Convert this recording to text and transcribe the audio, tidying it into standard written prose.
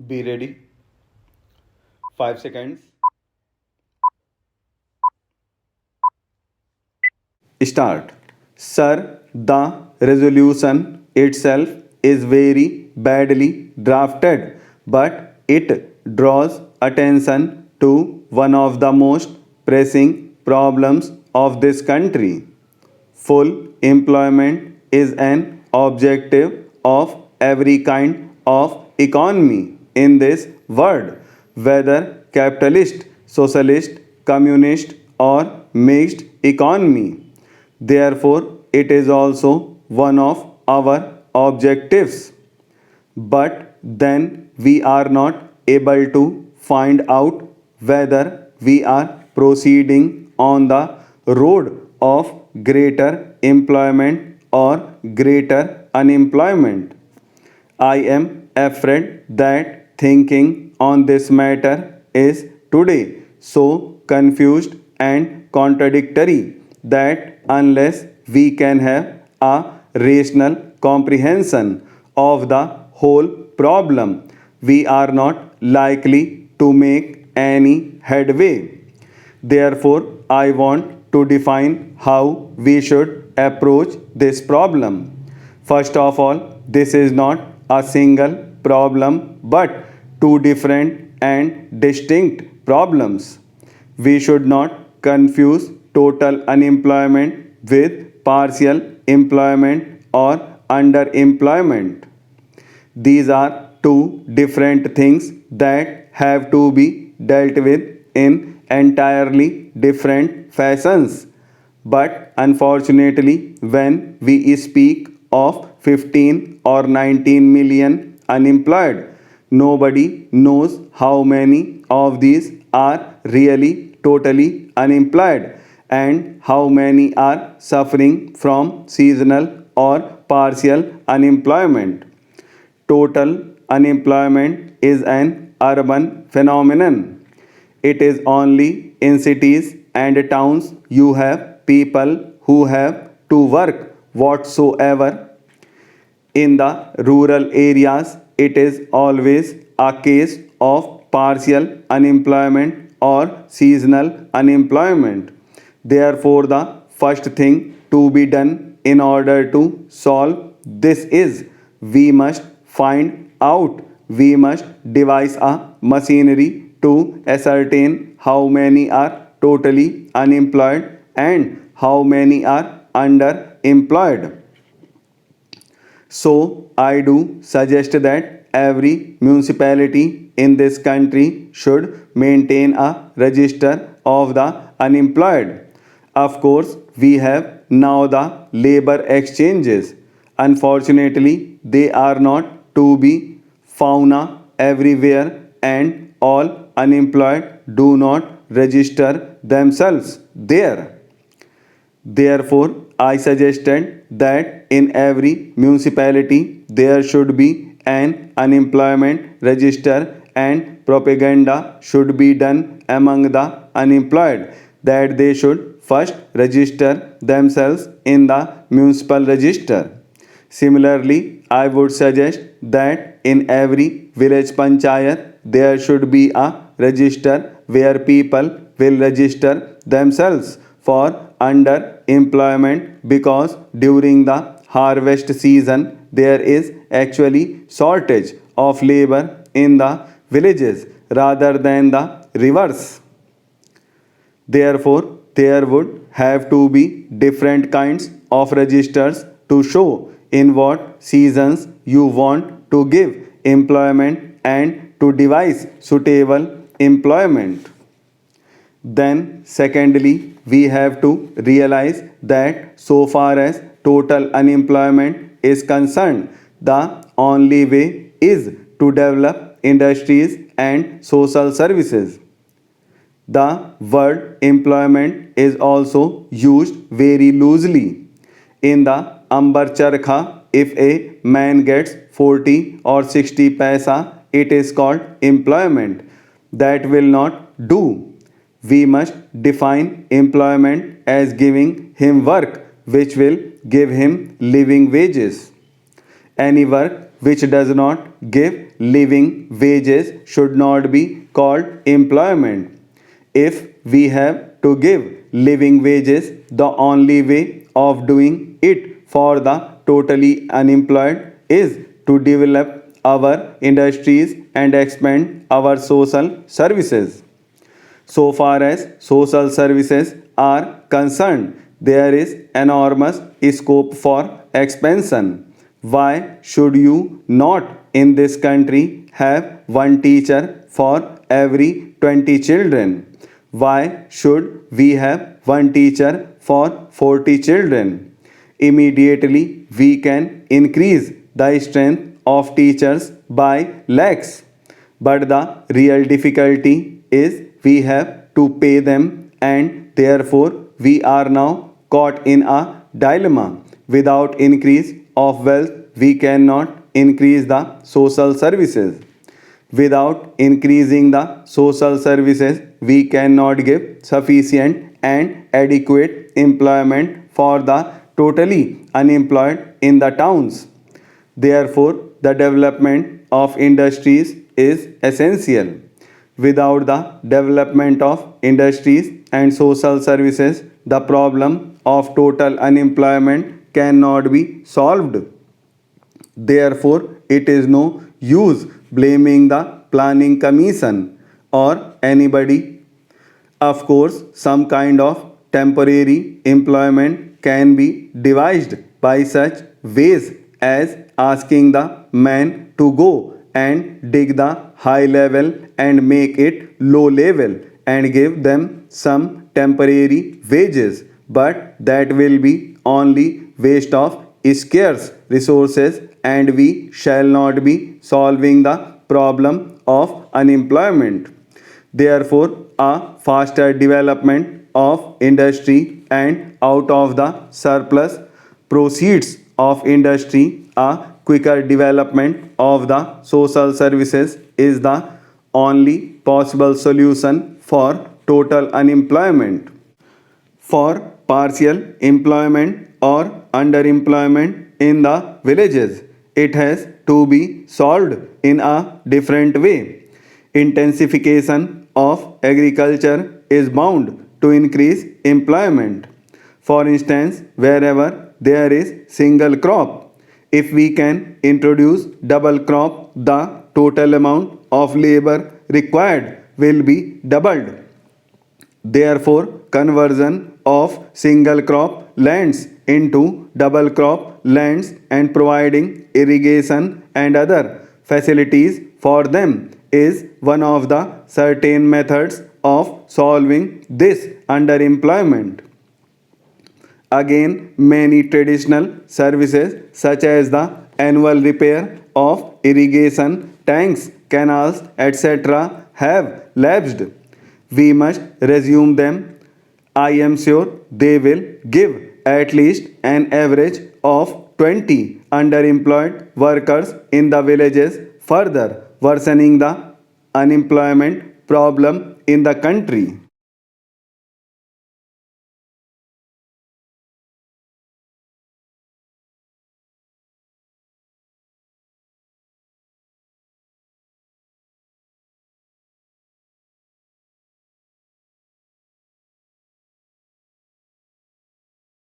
Be ready. 5 seconds. Start. Sir, the resolution itself is very badly drafted, but it draws attention to one of the most pressing problems of this country. Full employment is an objective of every kind of economy in this world, whether capitalist, socialist, communist, or mixed economy. Therefore, it is also one of our objectives. But then we are not able to find out whether we are proceeding on the road of greater employment or greater unemployment. I am afraid that thinking on this matter is today so confused and contradictory that unless we can have a rational comprehension of the whole problem, we are not likely to make any headway. Therefore, I want to define how we should approach this problem. First of all, this is not a single problem but two different and distinct problems. We should not confuse total unemployment with partial employment or underemployment. These are two different things that have to be dealt with in entirely different fashions. But unfortunately, when we speak of 15 or 19 million unemployed, nobody knows how many of these are really totally unemployed and how many are suffering from seasonal or partial unemployment. Total unemployment is an urban phenomenon. It is only in cities and towns you have people who have to work whatsoever. In the rural areas, it is always a case of partial unemployment or seasonal unemployment. Therefore, the first thing to be done in order to solve this is we must find out, we must devise a machinery to ascertain how many are totally unemployed and how many are underemployed. So, I do suggest that every municipality in this country should maintain a register of the unemployed. Of course, we have now the labor exchanges. Unfortunately, they are not to be found everywhere and all unemployed do not register themselves there. Therefore, I suggested that in every municipality there should be an unemployment register and propaganda should be done among the unemployed that they should first register themselves in the municipal register. Similarly, I would suggest that in every village panchayat there should be a register where people will register themselves for underemployment because during the harvest season there is actually shortage of labor in the villages rather than the reverse. Therefore, there would have to be different kinds of registers to show in what seasons you want to give employment and to devise suitable employment. Then, secondly, we have to realize that so far as total unemployment is concerned, the only way is to develop industries and social services. The word employment is also used very loosely. In the Ambar Charkha, if a man gets 40 or 60 paisa, it is called employment. That will not do. We must define employment as giving him work which will give him living wages. Any work which does not give living wages should not be called employment. If we have to give living wages, the only way of doing it for the totally unemployed is to develop our industries and expand our social services. So far as social services are concerned, there is enormous scope for expansion. Why should you not in this country have one teacher for every 20 children? Why should we have one teacher for 40 children? Immediately we can increase the strength of teachers by lakhs. But the real difficulty is we have to pay them, and therefore we are now caught in a dilemma. Without increase of wealth, we cannot increase the social services. Without increasing the social services, we cannot give sufficient and adequate employment for the totally unemployed in the towns. Therefore, the development of industries is essential. Without the development of industries and social services, the problem of total unemployment cannot be solved. Therefore, it is no use blaming the planning commission or anybody. Of course, some kind of temporary employment can be devised by such ways as asking the man to go and dig the high level and make it low level and give them some temporary wages, but that will be only waste of scarce resources, and we shall not be solving the problem of unemployment. Therefore, a faster development of industry and out of the surplus proceeds of industry, a quicker development of the social services is the only possible solution for total unemployment. For partial employment or underemployment in the villages, it has to be solved in a different way. Intensification of agriculture is bound to increase employment. For instance, wherever there is single crop, if we can introduce double crop, the total amount of labor required will be doubled. Therefore, conversion of single crop lands into double crop lands and providing irrigation and other facilities for them is one of the certain methods of solving this underemployment. Again, many traditional services such as the annual repair of irrigation tanks, canals, etc. have lapsed. We must resume them. I am sure they will give at least an average of 20 underemployed workers in the villages, further worsening the unemployment problem in the country.